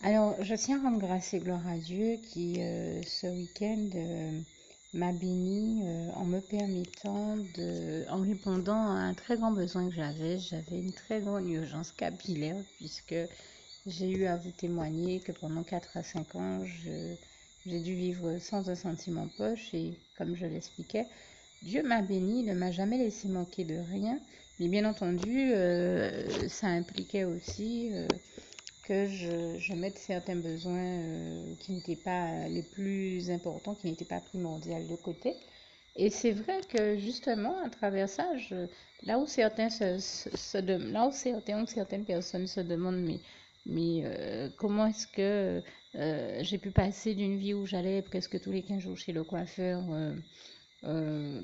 Alors, je tiens à rendre grâce et gloire à Dieu qui, ce week-end, m'a béni en me permettant en répondant à un très grand besoin que j'avais. J'avais une très grande urgence capillaire puisque j'ai eu à vous témoigner que pendant 4 à 5 ans, j'ai dû vivre sans un centime en poche et comme je l'expliquais, Dieu m'a béni, ne m'a jamais laissé manquer de rien. Mais bien entendu, ça impliquait aussi que je mette certains besoins qui n'étaient pas les plus importants, qui n'étaient pas primordiaux de côté. Et c'est vrai que justement, à travers ça, là où là où certaines personnes se demandent, mais comment est-ce que j'ai pu passer d'une vie où j'allais presque tous les 15 jours chez le coiffeur, ben,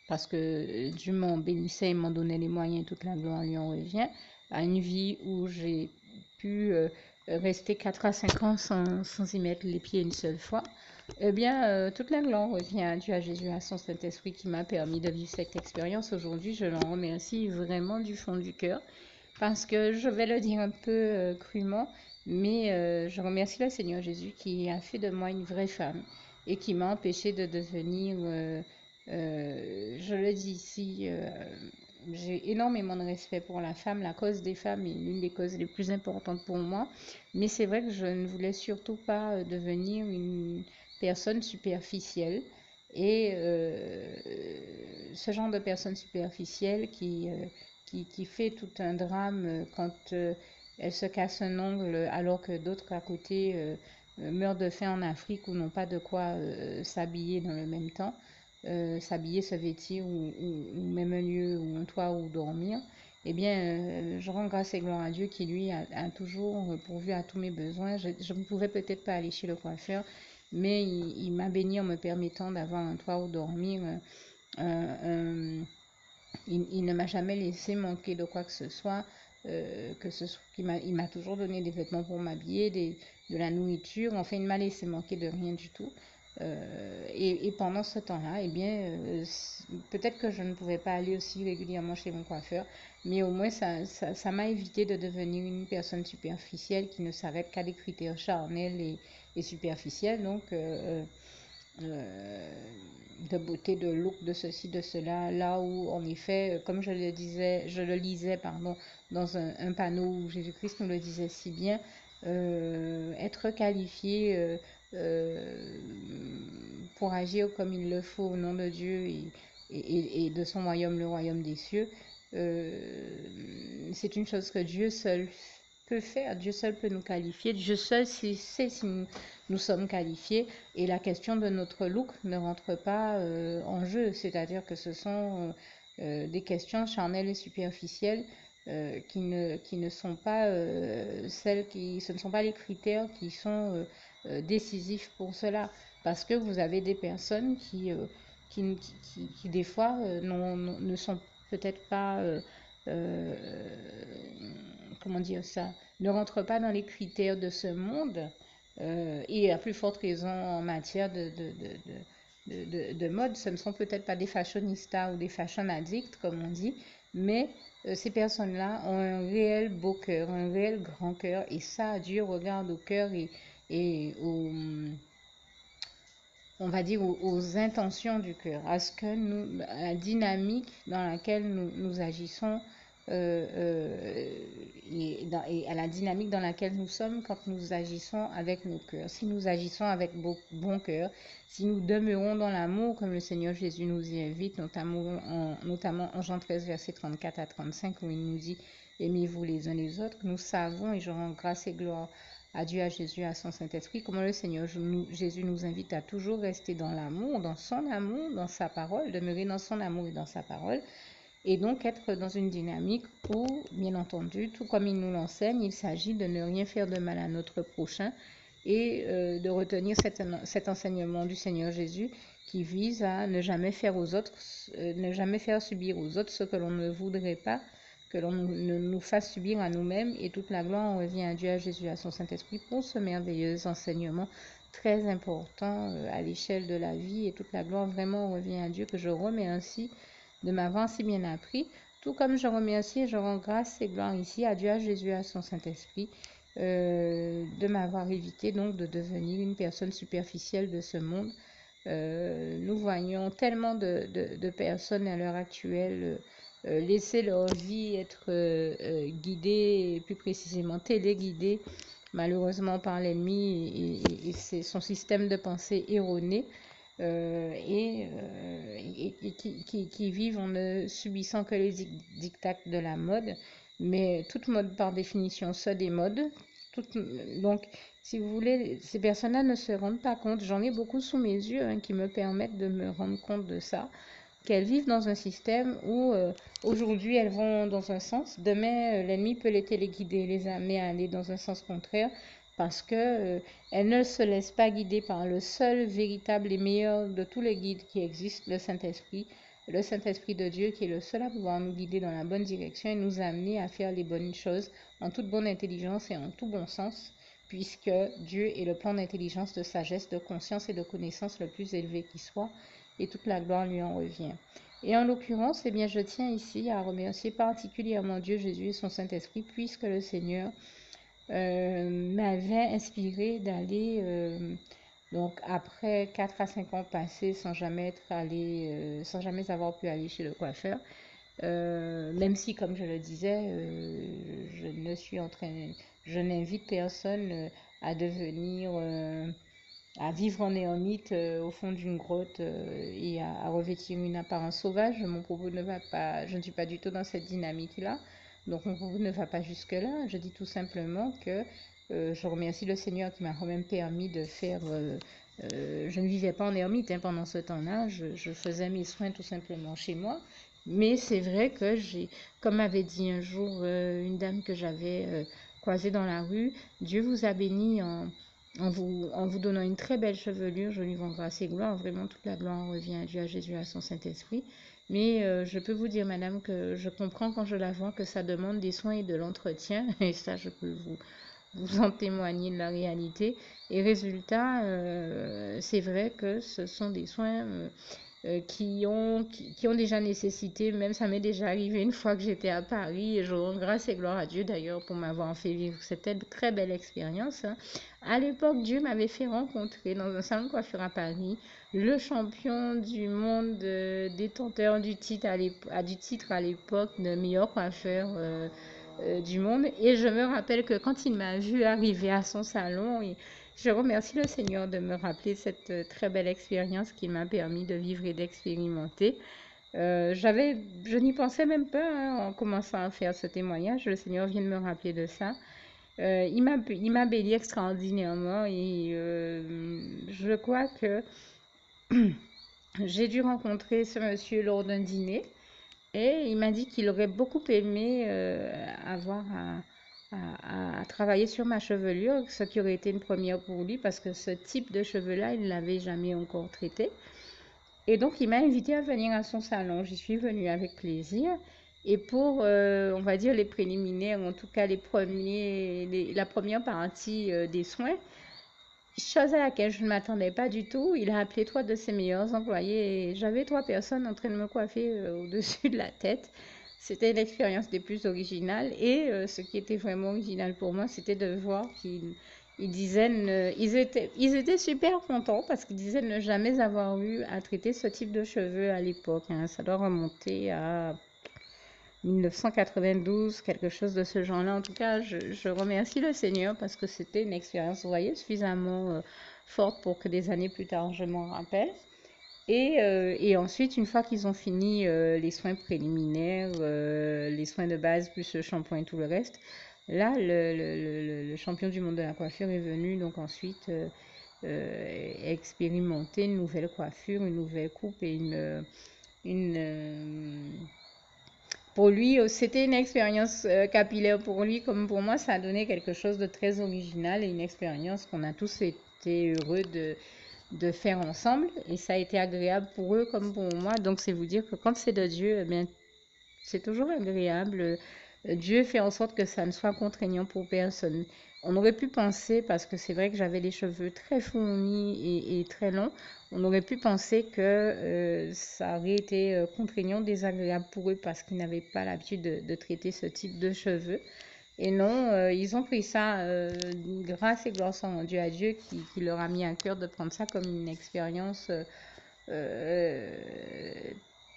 parce que Dieu m'en bénissait et m'en donnait les moyens, toute la gloire lui en revient, à une vie où j'ai pu rester 4 à 5 ans sans y mettre les pieds une seule fois. Eh bien, toute la gloire revient à Dieu, à Jésus, à son Saint-Esprit qui m'a permis de vivre cette expérience. Aujourd'hui, je l'en remercie vraiment du fond du cœur parce que je vais le dire un peu crûment, mais je remercie le Seigneur Jésus qui a fait de moi une vraie femme et qui m'a empêché de devenir je le dis ici, j'ai énormément de respect pour la femme. La cause des femmes est l'une des causes les plus importantes pour moi. Mais c'est vrai que je ne voulais surtout pas devenir une personne superficielle. Et ce genre de personne superficielle qui fait tout un drame quand elle se casse un ongle alors que d'autres à côté meurent de faim en Afrique ou n'ont pas de quoi s'habiller dans le même temps, s'habiller, se vêtir ou même un lieu ou un toit où dormir, eh bien, je rends grâce et gloire à Dieu qui, lui, a toujours pourvu à tous mes besoins. Je ne pouvais peut-être pas aller chez le coiffeur, mais il m'a béni en me permettant d'avoir un toit où dormir. Il ne m'a jamais laissé manquer de quoi que ce soit. Il m'a toujours donné des vêtements pour m'habiller, de la nourriture. Enfin, il ne m'a laissé manquer de rien du tout. Et pendant ce temps-là, eh bien, peut-être que je ne pouvais pas aller aussi régulièrement chez mon coiffeur, mais au moins ça m'a évité de devenir une personne superficielle qui ne s'arrête qu'à des critères charnels et superficiels. Donc, euh, de beauté, de look, de ceci, de cela, là où en effet, comme je le lisais, pardon, dans un panneau où Jésus-Christ nous le disait si bien, être qualifié euh, pour agir comme il le faut au nom de Dieu et de son royaume, le royaume des cieux, c'est une chose que Dieu seul peut faire, Dieu seul peut nous qualifier, Dieu seul sait si nous sommes qualifiés et la question de notre look ne rentre pas en jeu, c'est-à-dire que ce sont des questions charnelles et superficielles qui ne sont pas ce ne sont pas les critères qui sont décisifs pour cela, parce que vous avez des personnes qui des fois ne sont peut-être pas euh, comment dire ça, ne rentrent pas dans les critères de ce monde, et à plus forte raison en matière de mode. Ce ne sont peut-être pas des fashionistas ou des fashion addicts, comme on dit, mais ces personnes-là ont un réel beau cœur, un réel grand cœur, et ça, Dieu regarde au cœur et on va dire, aux intentions du cœur, à ce que la dynamique dans laquelle nous agissons et à la dynamique dans laquelle nous sommes quand nous agissons avec nos cœurs. Si nous agissons avec bon cœur, si nous demeurons dans l'amour, comme le Seigneur Jésus nous y invite, notamment en Jean 13, verset 34 à 35, où il nous dit aimez-vous les uns les autres, nous savons, et je rends grâce et gloire à Dieu, à Jésus, à son Saint-Esprit, comment le Seigneur Jésus nous invite à toujours rester dans l'amour, dans son amour, dans sa parole, demeurer dans son amour et dans sa parole, et donc être dans une dynamique où, bien entendu, tout comme il nous l'enseigne, il s'agit de ne rien faire de mal à notre prochain et de retenir cet enseignement du Seigneur Jésus qui vise à ne jamais faire aux autres, ne jamais faire subir aux autres ce que l'on ne voudrait pas que l'on nous fasse subir à nous-mêmes, et toute la gloire revient à Dieu, à Jésus, à son Saint-Esprit pour ce merveilleux enseignement très important à l'échelle de la vie, et toute la gloire vraiment revient à Dieu que je remercie de m'avoir si bien appris, tout comme je remercie et je rends grâce et gloire ici à Dieu, à Jésus, à son Saint-Esprit de m'avoir évité donc de devenir une personne superficielle de ce monde. Nous voyons tellement de personnes à l'heure actuelle laisser leur vie être guidée, et plus précisément téléguidée, malheureusement par l'ennemi et son système de pensée erroné, qui vivent en ne subissant que les dictats de la mode. Mais toute mode, par définition, ça des modes. Toute, donc, si vous voulez, ces personnes-là ne se rendent pas compte. J'en ai beaucoup sous mes yeux hein, qui me permettent de me rendre compte de ça. Qu'elles vivent dans un système où aujourd'hui elles vont dans un sens, demain l'ennemi peut les téléguider, les amener à aller dans un sens contraire parce que elles ne se laissent pas guider par le seul véritable et meilleur de tous les guides qui existent, le Saint-Esprit de Dieu qui est le seul à pouvoir nous guider dans la bonne direction et nous amener à faire les bonnes choses en toute bonne intelligence et en tout bon sens, puisque Dieu est le plan d'intelligence, de sagesse, de conscience et de connaissance le plus élevé qui soit, et toute la gloire lui en revient. Et en l'occurrence, eh bien, je tiens ici à remercier particulièrement Dieu, Jésus et son Saint-Esprit, puisque le Seigneur m'avait inspiré d'aller, donc après 4 à 5 ans passés sans jamais sans jamais avoir pu aller chez le coiffeur, même si, comme je le disais, je n'invite personne à devenir à vivre en ermite au fond d'une grotte et à revêtir une apparence sauvage. Mon propos ne va pas, je ne suis pas du tout dans cette dynamique-là, donc mon propos ne va pas jusque-là. Je dis tout simplement que je remercie le Seigneur qui m'a quand même permis de faire... je ne vivais pas en ermite hein, pendant ce temps-là, je faisais mes soins tout simplement chez moi. Mais c'est vrai que comme m'avait dit un jour une dame que j'avais croisée dans la rue, Dieu vous a béni en vous donnant une très belle chevelure. Je lui rends grâce et gloire. Vraiment, toute la gloire revient à Dieu, à Jésus, à son Saint-Esprit. Mais je peux vous dire, madame, que je comprends quand je la vois que ça demande des soins et de l'entretien. Et ça, je peux vous en témoigner de la réalité. Et résultat, c'est vrai que ce sont des soins qui ont déjà nécessité, même ça m'est déjà arrivé une fois que j'étais à Paris, et je rends grâce et gloire à Dieu d'ailleurs pour m'avoir fait vivre cette très belle expérience. Hein. À l'époque, Dieu m'avait fait rencontrer dans un salon de coiffure à Paris le champion du monde détenteur du titre à l'époque de meilleur coiffeur du monde. Et je me rappelle que quand il m'a vu arriver à son salon, je remercie le Seigneur de me rappeler cette très belle expérience qu'il m'a permis de vivre et d'expérimenter. Je n'y pensais même pas hein, en commençant à faire ce témoignage. Le Seigneur vient de me rappeler de ça. Il m'a béni extraordinairement et je crois que j'ai dû rencontrer ce monsieur lors d'un dîner et il m'a dit qu'il aurait beaucoup aimé avoir à travailler sur ma chevelure, ce qui aurait été une première pour lui parce que ce type de cheveux-là, il ne l'avait jamais encore traité. Et donc, il m'a invité à venir à son salon. J'y suis venue avec plaisir. Et pour, on va dire, les préliminaires, en tout cas la première partie des soins, chose à laquelle je ne m'attendais pas du tout, il a appelé 3 de ses meilleurs employés et j'avais 3 personnes en train de me coiffer au-dessus de la tête. C'était l'expérience des plus originales et ce qui était vraiment original pour moi, c'était de voir ils étaient super contents parce qu'ils disaient ne jamais avoir eu à traiter ce type de cheveux à l'époque. Hein. Ça doit remonter à 1992, quelque chose de ce genre-là. En tout cas, je remercie le Seigneur parce que c'était une expérience, vous voyez, suffisamment forte pour que des années plus tard, je m'en rappelle. Et ensuite, une fois qu'ils ont fini les soins préliminaires, les soins de base, plus le shampoing et tout le reste, là, le champion du monde de la coiffure est venu donc ensuite expérimenter une nouvelle coiffure, une nouvelle coupe et pour lui, c'était une expérience capillaire pour lui, comme pour moi, ça a donné quelque chose de très original et une expérience qu'on a tous été heureux de faire ensemble. Et ça a été agréable pour eux comme pour moi. Donc, c'est vous dire que quand c'est de Dieu, eh bien, c'est toujours agréable. Dieu fait en sorte que ça ne soit contraignant pour personne. On aurait pu penser, parce que c'est vrai que j'avais les cheveux très fournis et très longs, on aurait pu penser que ça aurait été contraignant, désagréable pour eux parce qu'ils n'avaient pas l'habitude de traiter ce type de cheveux. Et non, ils ont pris ça, grâce et gloire sont rendues à Dieu qui leur a mis à cœur de prendre ça comme une expérience euh,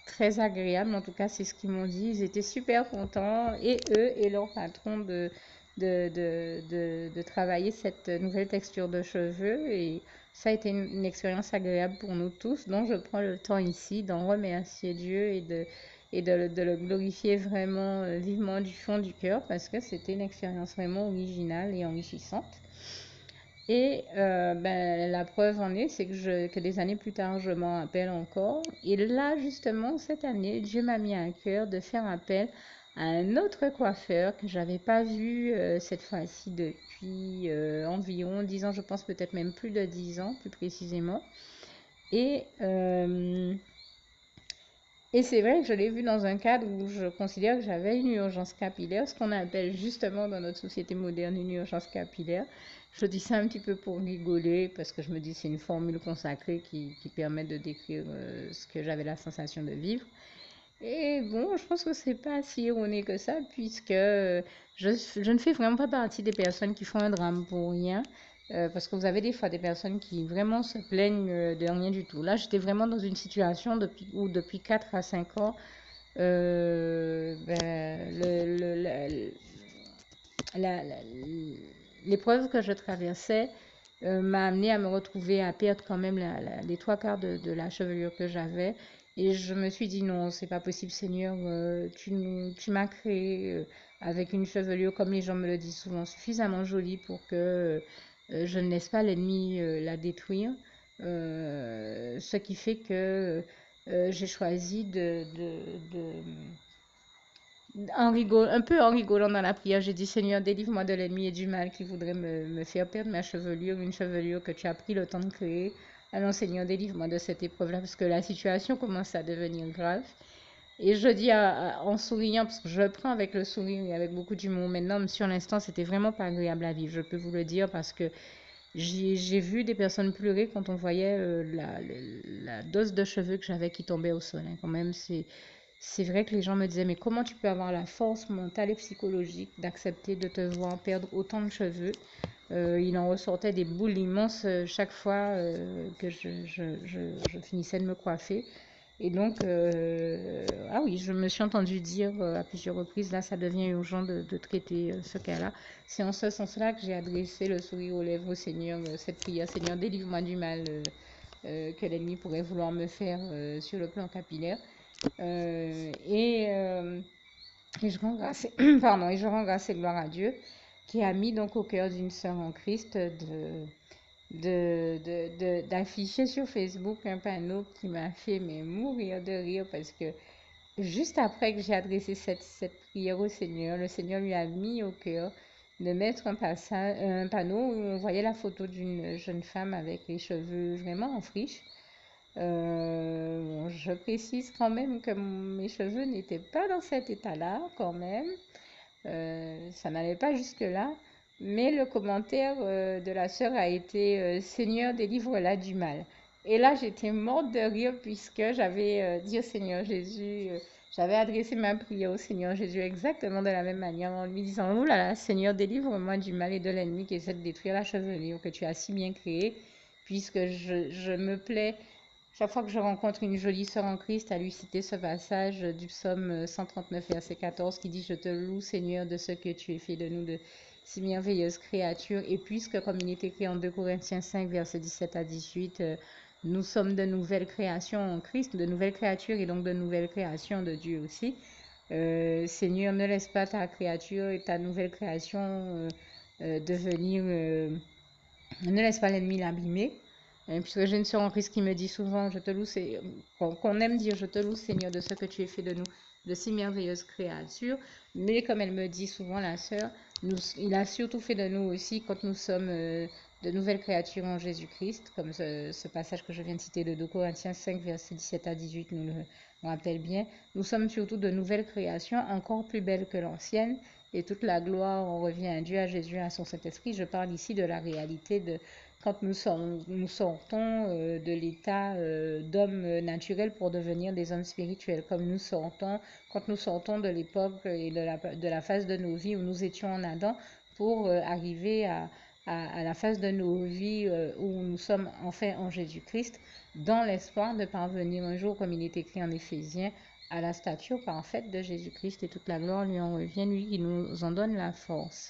très agréable. En tout cas, c'est ce qu'ils m'ont dit. Ils étaient super contents, et eux et leur patron, de travailler cette nouvelle texture de cheveux. Et ça a été une expérience agréable pour nous tous. Donc, je prends le temps ici d'en remercier Dieu et de le glorifier vraiment vivement du fond du cœur, parce que c'était une expérience vraiment originale et enrichissante. Et ben, la preuve en est, c'est que des années plus tard, je m'en rappelle encore. Et là, justement, cette année, Dieu m'a mis à cœur de faire appel à un autre coiffeur que j'avais pas vu cette fois-ci depuis environ 10 ans, je pense peut-être même plus de 10 ans, plus précisément. Et et c'est vrai que je l'ai vu dans un cadre où je considère que j'avais une urgence capillaire, ce qu'on appelle justement dans notre société moderne une urgence capillaire. Je dis ça un petit peu pour rigoler, parce que je me dis c'est une formule consacrée qui permet de décrire ce que j'avais la sensation de vivre. Et bon, je pense que c'est pas si erroné que ça, puisque je ne fais vraiment pas partie des personnes qui font un drame pour rien, parce que vous avez des fois des personnes qui vraiment se plaignent de rien du tout. Là, j'étais vraiment dans une situation où depuis 4 à 5 ans, ben, la- la- l'épreuve que je traversais m'a amené à me retrouver à perdre quand même les trois quarts de la chevelure que j'avais. Et je me suis dit non, c'est pas possible, Seigneur, tu m'as créé avec une chevelure, comme les gens me le disent souvent, suffisamment jolie pour que je ne laisse pas l'ennemi la détruire. Ce qui fait que j'ai choisi un peu en rigolant dans la prière, j'ai dit Seigneur, délivre-moi de l'ennemi et du mal qui voudrait me faire perdre ma chevelure, une chevelure que tu as pris le temps de créer. Alors Seigneur, délivre-moi de cette épreuve-là, parce que la situation commence à devenir grave. Et je dis en souriant, parce que je le prends avec le sourire et avec beaucoup d'humour maintenant, mais sur l'instant, c'était vraiment pas agréable à vivre, je peux vous le dire, parce que j'ai vu des personnes pleurer quand on voyait la dose de cheveux que j'avais qui tombait au sol, hein. Quand même, c'est vrai que les gens me disaient, mais comment tu peux avoir la force mentale et psychologique d'accepter de te voir perdre autant de cheveux? Il en ressortait des boules immenses chaque fois que je finissais de me coiffer. Et donc, ah oui, je me suis entendue dire à plusieurs reprises, là, ça devient urgent de traiter ce cas-là. C'est en ce sens-là que j'ai adressé le sourire aux lèvres au Seigneur, cette prière, Seigneur, délivre-moi du mal que l'ennemi pourrait vouloir me faire sur le plan capillaire. Euh, et, euh, et je rends grâce, pardon, et je rends grâce et gloire à Dieu qui a mis donc au cœur d'une sœur en Christ d'afficher sur Facebook un panneau qui m'a fait mais mourir de rire, parce que juste après que j'ai adressé cette prière au Seigneur, le Seigneur lui a mis au cœur de mettre un panneau où on voyait la photo d'une jeune femme avec les cheveux vraiment en friche. Bon, je précise quand même que mes cheveux n'étaient pas dans cet état-là, quand même. Ça n'allait pas jusque-là. Mais le commentaire de la sœur a été Seigneur, délivre-la du mal. Et là, j'étais morte de rire, puisque j'avais dit au Seigneur Jésus, j'avais adressé ma prière au Seigneur Jésus exactement de la même manière, en lui disant, oh là là, Seigneur, délivre-moi du mal et de l'ennemi qui essaie de détruire la chevelure que tu as si bien créée, puisque je me plais chaque fois que je rencontre une jolie sœur en Christ, à lui citer ce passage du psaume 139, verset 14, qui dit « Je te loue, Seigneur, de ce que tu es fait de nous, de si merveilleuses créatures. » Et puisque, comme il est écrit en 2 Corinthiens 5, verset 17 à 18, nous sommes de nouvelles créations en Christ, de nouvelles créatures et donc de nouvelles créations de Dieu aussi. Seigneur, ne laisse pas ta créature et ta nouvelle création devenir... ne laisse pas l'ennemi l'abîmer. Puisque j'ai une sœur en Christ qui me dit souvent, je te loue, qu'on aime dire, je te loue, Seigneur, de ce que tu as fait de nous, de si merveilleuses créatures. Mais comme elle me dit souvent, la sœur, il a surtout fait de nous aussi, quand nous sommes de nouvelles créatures en Jésus-Christ, comme ce passage que je viens de citer de 2 Corinthiens 5, versets 17 à 18 nous le rappelle bien. Nous sommes surtout de nouvelles créations, encore plus belles que l'ancienne, et toute la gloire en revient à Dieu, à Jésus, à son Saint-Esprit. Je parle ici de la réalité de quand nous sortons de l'état d'homme naturel pour devenir des hommes spirituels, comme quand nous sortons de l'époque et de la phase de nos vies où nous étions en Adam pour arriver à la phase de nos vies où nous sommes enfin en Jésus-Christ, dans l'espoir de parvenir un jour, comme il est écrit en Éphésiens, à la stature parfaite de Jésus-Christ, et toute la gloire lui en revient, lui qui nous en donne la force.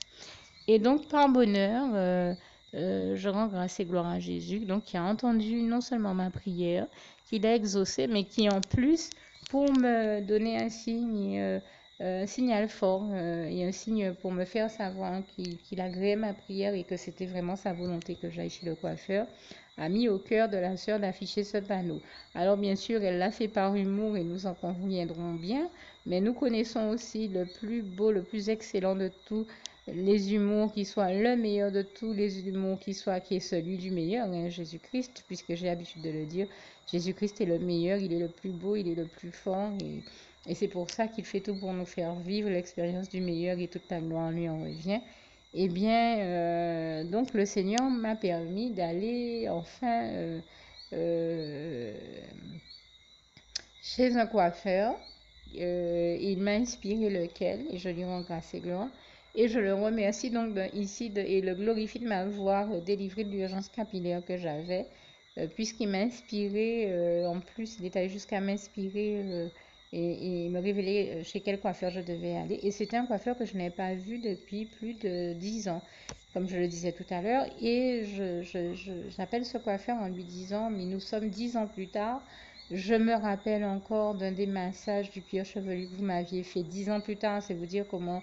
Et donc, par bonheur, je rends grâce et gloire à Jésus, donc qui a entendu non seulement ma prière, qu'il a exaucée, mais qui en plus, pour me donner un signal fort et un signe pour me faire savoir qu'il agréait ma prière et que c'était vraiment sa volonté que j'aille chez le coiffeur, a mis au cœur de la sœur d'afficher ce panneau. Alors bien sûr, elle l'a fait par humour et nous en conviendrons bien, mais nous connaissons aussi le plus beau, le plus excellent de tous les humours, qui soit le meilleur de tous les humours, qui est celui du meilleur, hein, Jésus-Christ, puisque j'ai l'habitude de le dire. Jésus-Christ est le meilleur, il est le plus beau, il est le plus fort, et c'est pour ça qu'il fait tout pour nous faire vivre l'expérience du meilleur, et toute la gloire lui en revient. Eh bien, donc le Seigneur m'a permis d'aller enfin chez un coiffeur. Il m'a inspiré lequel, et je lui rends grâce et gloire. Et je le remercie donc ici et le glorifie de m'avoir délivré de l'urgence capillaire que j'avais, puisqu'il m'a inspiré, en plus il est allé jusqu'à m'inspirer et me révéler chez quel coiffeur je devais aller. Et c'était un coiffeur que je n'avais pas vu depuis plus de 10 ans, comme je le disais tout à l'heure. Et j'appelle ce coiffeur en lui disant, mais nous sommes 10 ans plus tard. Je me rappelle encore d'un des massages du cuir chevelu que vous m'aviez fait 10 ans plus tard. C'est vous dire comment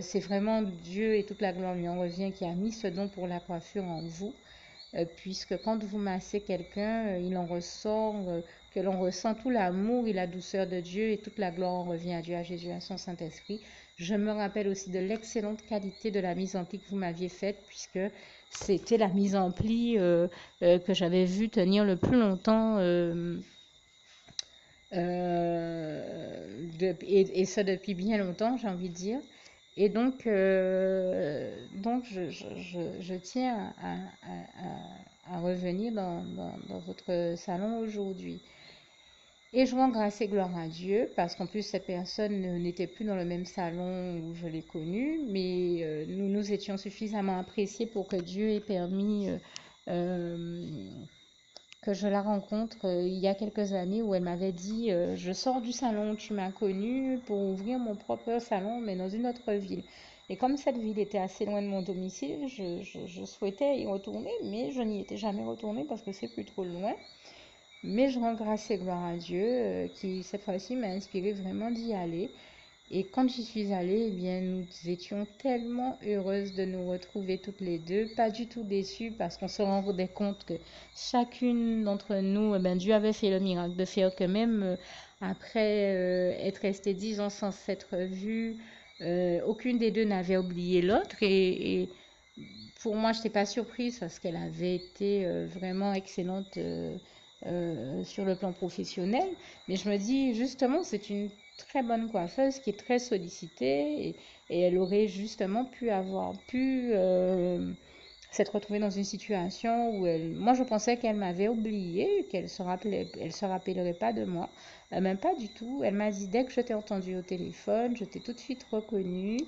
c'est vraiment Dieu et toute la gloire lui en revient qui a mis ce don pour la coiffure en vous. Puisque quand vous massez quelqu'un, il en ressort que l'on ressent tout l'amour et la douceur de Dieu, et toute la gloire en revient à Dieu, à Jésus, à son Saint-Esprit. Je me rappelle aussi de l'excellente qualité de la mise en pli que vous m'aviez faite, puisque c'était la mise en pli que j'avais vue tenir le plus longtemps. Et ça depuis bien longtemps, j'ai envie de dire. Et donc je tiens à revenir dans votre salon aujourd'hui. Et je rends grâce et gloire à Dieu, parce qu'en plus cette personne n'était plus dans le même salon où je l'ai connue, mais nous nous étions suffisamment appréciés pour que Dieu ait permis que je la rencontre il y a quelques années, où elle m'avait dit je sors du salon où tu m'as connue pour ouvrir mon propre salon, mais dans une autre ville. Et comme cette ville était assez loin de mon domicile, je souhaitais y retourner, mais je n'y étais jamais retournée parce que c'est plus trop loin. Mais je rends grâce et gloire à Dieu qui cette fois-ci m'a inspiré vraiment d'y aller. Et quand j'y suis allée, eh bien, nous étions tellement heureuses de nous retrouver toutes les deux, pas du tout déçues, parce qu'on se rendait compte que chacune d'entre nous, eh bien, Dieu avait fait le miracle de faire que même après être restée 10 ans sans s'être vue, aucune des deux n'avait oublié l'autre. Et pour moi, je n'étais pas surprise parce qu'elle avait été vraiment excellente sur le plan professionnel. Mais je me dis, justement, c'est une très bonne coiffeuse qui est très sollicitée, et elle aurait justement pu s'être retrouvée dans une situation où moi je pensais qu'elle m'avait oubliée, qu'elle se rappellerait pas de moi. Même pas du tout. Elle m'a dit, dès que je t'ai entendu au téléphone, je t'ai tout de suite reconnue.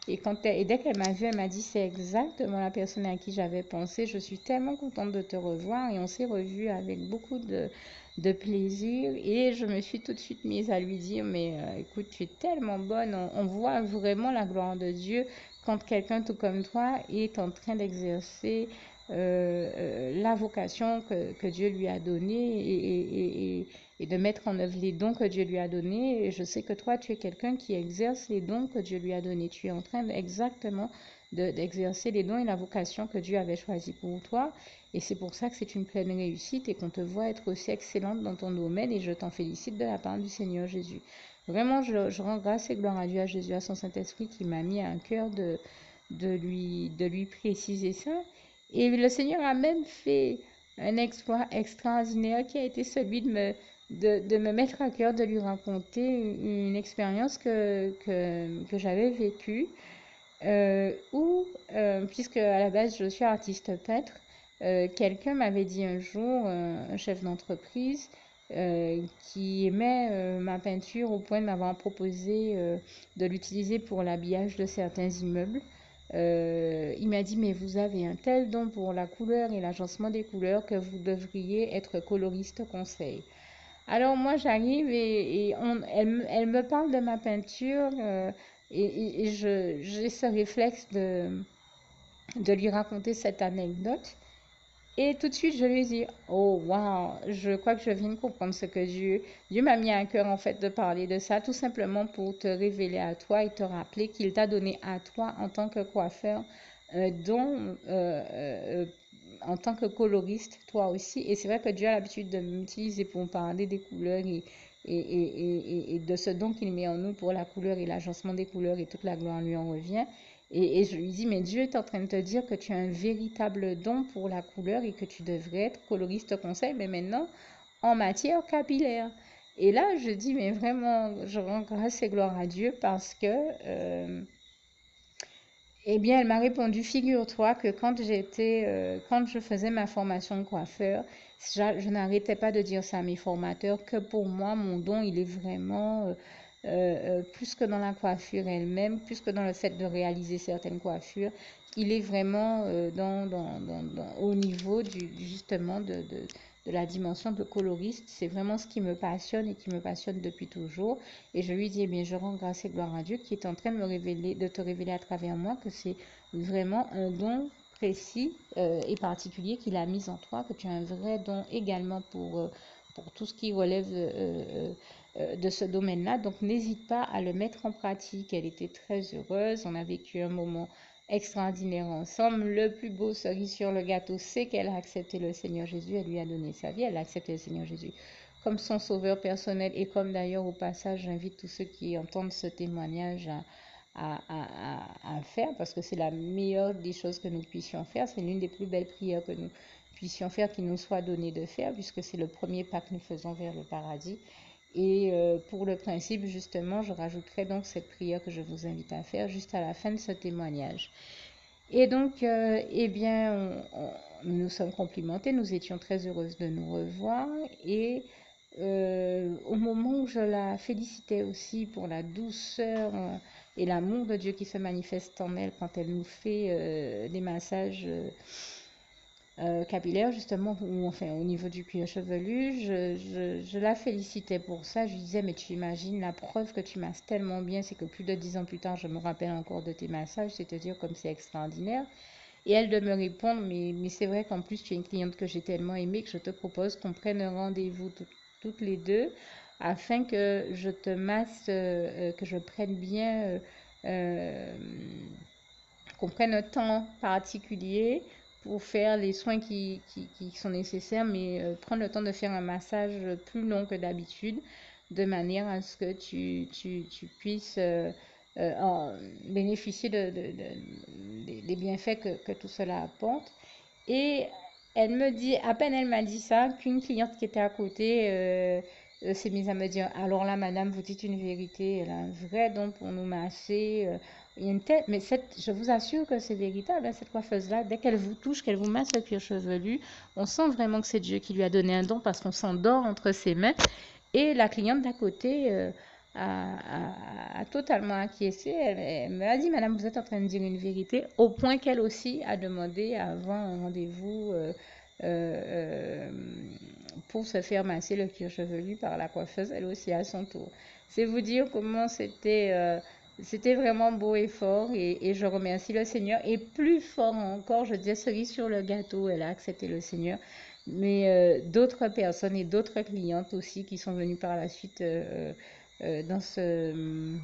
Et dès qu'elle m'a vue, elle m'a dit, c'est exactement la personne à qui j'avais pensé. Je suis tellement contente de te revoir. Et on s'est revus avec beaucoup de plaisir. Et je me suis tout de suite mise à lui dire, mais écoute, tu es tellement bonne. On voit vraiment la gloire de Dieu quand quelqu'un tout comme toi est en train d'exercer la vocation que Dieu lui a donnée, et de mettre en œuvre les dons que Dieu lui a donnés. Et je sais que toi, tu es quelqu'un qui exerce les dons que Dieu lui a donnés. Tu es en train exactement d'exercer les dons et la vocation que Dieu avait choisi pour toi. Et c'est pour ça que c'est une pleine réussite et qu'on te voit être aussi excellente dans ton domaine. Et je t'en félicite de la part du Seigneur Jésus. Vraiment, je rends grâce et gloire à Dieu, à Jésus, à son Saint-Esprit qui m'a mis à cœur de lui préciser ça. Et le Seigneur a même fait un exploit extraordinaire qui a été celui de me mettre à cœur de lui raconter une expérience que j'avais vécue, puisque à la base je suis artiste peintre, quelqu'un m'avait dit un jour, un chef d'entreprise, qui aimait ma peinture au point de m'avoir proposé de l'utiliser pour l'habillage de certains immeubles. Il m'a dit, mais vous avez un tel don pour la couleur et l'agencement des couleurs que vous devriez être coloriste conseil. Alors moi j'arrive elle me parle de ma peinture, et j'ai ce réflexe de lui raconter cette anecdote. Et tout de suite, je lui dis, oh wow, je crois que je viens de comprendre ce que Dieu m'a mis à cœur en fait de parler de ça, tout simplement pour te révéler à toi et te rappeler qu'il t'a donné à toi en tant que coiffeur un don, en tant que coloriste, toi aussi. Et c'est vrai que Dieu a l'habitude de m'utiliser pour parler des couleurs et de ce don qu'il met en nous pour la couleur et l'agencement des couleurs, et toute la gloire lui en revient. Et je lui dis, mais Dieu est en train de te dire que tu as un véritable don pour la couleur et que tu devrais être coloriste conseil, mais maintenant en matière capillaire. Et là, je dis, mais vraiment, je rends grâce et gloire à Dieu parce que, eh bien, elle m'a répondu, figure-toi que quand je faisais ma formation de coiffeur, je n'arrêtais pas de dire ça à mes formateurs, que pour moi, mon don, il est vraiment plus que dans la coiffure elle-même, plus que dans le fait de réaliser certaines coiffures, il est vraiment au niveau justement de la dimension de coloriste. C'est vraiment ce qui me passionne et qui me passionne depuis toujours. Et je lui dis, eh bien, je rends grâce et gloire à Dieu qui est en train de te révéler à travers moi que c'est vraiment un don précis et particulier qu'il a mis en toi, que tu as un vrai don également pour tout ce qui relève de ce domaine-là. Donc, n'hésite pas à le mettre en pratique. Elle était très heureuse. On a vécu un moment extraordinaire ensemble. Le plus beau cerise sur le gâteau, c'est qu'elle a accepté le Seigneur Jésus. Elle lui a donné sa vie. Elle a accepté le Seigneur Jésus comme son sauveur personnel. Et comme d'ailleurs, au passage, j'invite tous ceux qui entendent ce témoignage à faire, parce que c'est la meilleure des choses que nous puissions faire. C'est l'une des plus belles prières que nous puissions faire, qui nous soit donné de faire, puisque c'est le premier pas que nous faisons vers le paradis. Et pour le principe, justement, je rajouterai donc cette prière que je vous invite à faire juste à la fin de ce témoignage. Et donc, eh bien, nous nous sommes complimentés, nous étions très heureuses de nous revoir. Et au moment où je la félicitais aussi pour la douceur et l'amour de Dieu qui se manifeste en elle quand elle nous fait des massages capillaire justement, ou enfin au niveau du cuir chevelu, je la félicitais pour ça. Je lui disais, mais tu imagines la preuve que tu masses tellement bien, c'est que plus de 10 ans plus tard, je me rappelle encore de tes massages, c'est-à-dire comme c'est extraordinaire. Et elle de me répondre, mais c'est vrai qu'en plus tu es une cliente que j'ai tellement aimée que je te propose qu'on prenne un rendez-vous toutes les deux afin que je te masse, que je prenne bien, qu'on prenne un temps particulier pour faire les soins qui sont nécessaires, mais prendre le temps de faire un massage plus long que d'habitude, de manière à ce que tu puisses bénéficier des bienfaits que tout cela apporte. Et elle me dit, à peine elle m'a dit ça, qu'une cliente qui était à côté s'est mise à me dire, alors là, madame, vous dites une vérité, elle a un vrai don pour nous masser. Il y a une tête, mais je vous assure que c'est véritable, hein, cette coiffeuse-là, dès qu'elle vous touche, qu'elle vous masse le cuir chevelu, on sent vraiment que c'est Dieu qui lui a donné un don parce qu'on s'endort entre ses mains. Et la cliente d'à côté a totalement acquiescé. Elle m'a dit, madame, vous êtes en train de dire une vérité, au point qu'elle aussi a demandé à avoir un rendez-vous pour se faire masser le cuir chevelu par la coiffeuse, elle aussi à son tour. C'est vous dire comment c'était vraiment beau et fort, et je remercie le Seigneur. Et plus fort encore, je disais cerise sur le gâteau, elle a accepté le Seigneur. Mais d'autres personnes et d'autres clientes aussi qui sont venues par la suite dans ce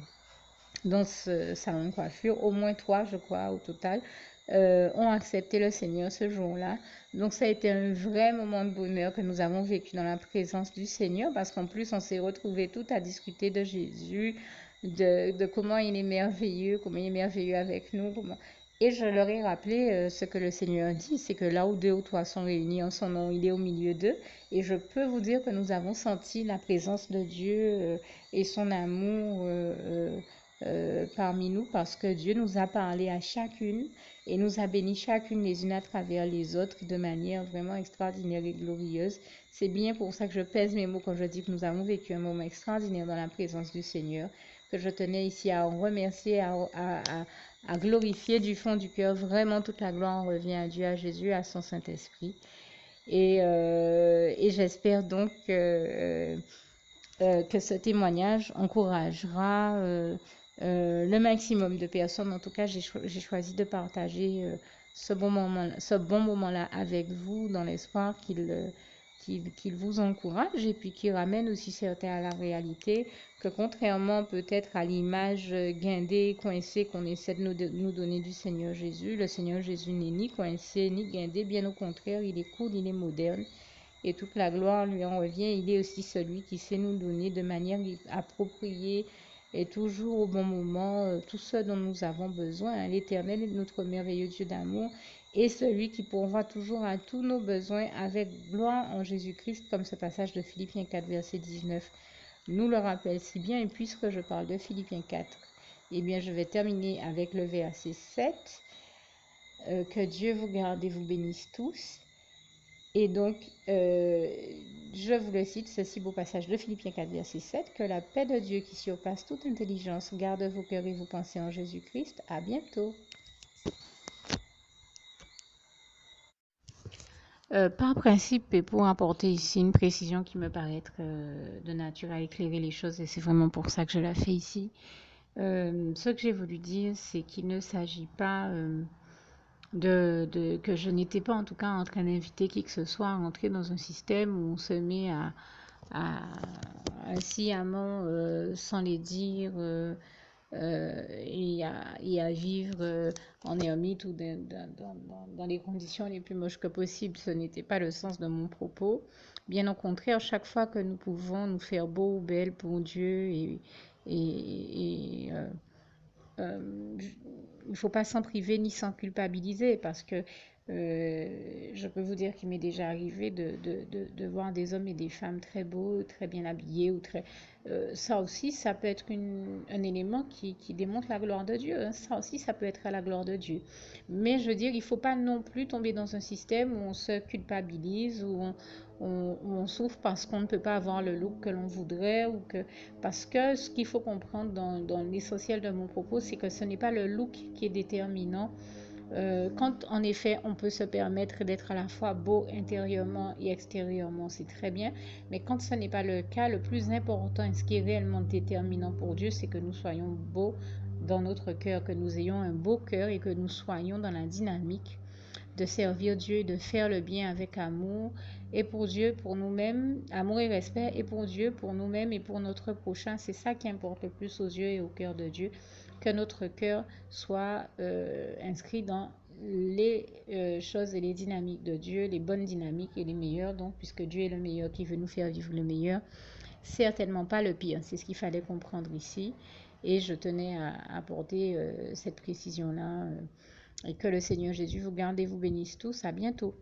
salon de coiffure, au moins 3 je crois au total, ont accepté le Seigneur ce jour-là. Donc ça a été un vrai moment de bonheur que nous avons vécu dans la présence du Seigneur, parce qu'en plus on s'est retrouvés toutes à discuter de Jésus, de comment il est merveilleux avec nous. Et je leur ai rappelé ce que le Seigneur dit, c'est que là où 2 ou 3 sont réunis en son nom, il est au milieu d'eux. Et je peux vous dire que nous avons senti la présence de Dieu et son amour parmi nous, parce que Dieu nous a parlé à chacune et nous a béni chacune les unes à travers les autres de manière vraiment extraordinaire et glorieuse. C'est bien pour ça que je pèse mes mots quand je dis que nous avons vécu un moment extraordinaire dans la présence du Seigneur, que je tenais ici à en remercier, à glorifier du fond du cœur. Vraiment, toute la gloire revient à Dieu, à Jésus, à son Saint-Esprit. Et j'espère donc que ce témoignage encouragera le maximum de personnes. En tout cas, j'ai choisi de partager ce bon moment-là avec vous dans l'espoir qu'il vous encourage et puis qu'il ramène aussi certains à la réalité, que contrairement peut-être à l'image guindée, coincée qu'on essaie de nous donner du Seigneur Jésus, le Seigneur Jésus n'est ni coincé ni guindé, bien au contraire, il est cool, il est moderne. Et toute la gloire lui en revient. Il est aussi celui qui sait nous donner de manière appropriée et toujours au bon moment tout ce dont nous avons besoin. L'Éternel est notre merveilleux Dieu d'amour et celui qui pourvoit toujours à tous nos besoins avec gloire en Jésus-Christ, comme ce passage de Philippiens 4, verset 19 nous le rappelle si bien. Et puisque je parle de Philippiens 4, eh bien je vais terminer avec le verset 7. Que Dieu vous garde et vous bénisse tous. Et donc, je vous le cite, ce si beau passage de Philippiens 4, verset 7, que la paix de Dieu qui surpasse toute intelligence garde vos cœurs et vos pensées en Jésus-Christ. À bientôt. Par principe, et pour apporter ici une précision qui me paraît être de nature à éclairer les choses, et c'est vraiment pour ça que je la fais ici, ce que j'ai voulu dire, c'est qu'il ne s'agit pas que je n'étais pas en tout cas en train d'inviter qui que ce soit à rentrer dans un système où on se met à sciemment, sans les dire, et à vivre en ermite ou dans les conditions les plus moches que possible. Ce n'était pas le sens de mon propos. Bien au contraire, chaque fois que nous pouvons nous faire beau ou belle pour Dieu et il ne faut pas s'en priver ni s'en culpabiliser parce que je peux vous dire qu'il m'est déjà arrivé de voir des hommes et des femmes très beaux, très bien habillés ou très ça aussi, ça peut être un élément qui démontre la gloire de Dieu, hein. Ça aussi, ça peut être à la gloire de Dieu. Mais je veux dire, il ne faut pas non plus tomber dans un système où on se culpabilise, où on souffre parce qu'on ne peut pas avoir le look que l'on voudrait, parce que ce qu'il faut comprendre dans l'essentiel de mon propos, c'est que ce n'est pas le look qui est déterminant. Quand en effet on peut se permettre d'être à la fois beau intérieurement et extérieurement, c'est très bien, mais quand ce n'est pas le cas, le plus important et ce qui est réellement déterminant pour Dieu, c'est que nous soyons beaux dans notre cœur, que nous ayons un beau cœur et que nous soyons dans la dynamique de servir Dieu et de faire le bien avec amour, et pour Dieu, pour nous-mêmes, amour et respect, et pour Dieu, pour nous-mêmes et pour notre prochain. C'est ça qui importe le plus aux yeux et au cœur de Dieu, que notre cœur soit inscrit dans les choses et les dynamiques de Dieu, les bonnes dynamiques et les meilleures, donc puisque Dieu est le meilleur qui veut nous faire vivre le meilleur, certainement pas le pire. C'est ce qu'il fallait comprendre ici, et je tenais à apporter cette précision-là. Et que le Seigneur Jésus vous garde et vous bénisse tous. À bientôt.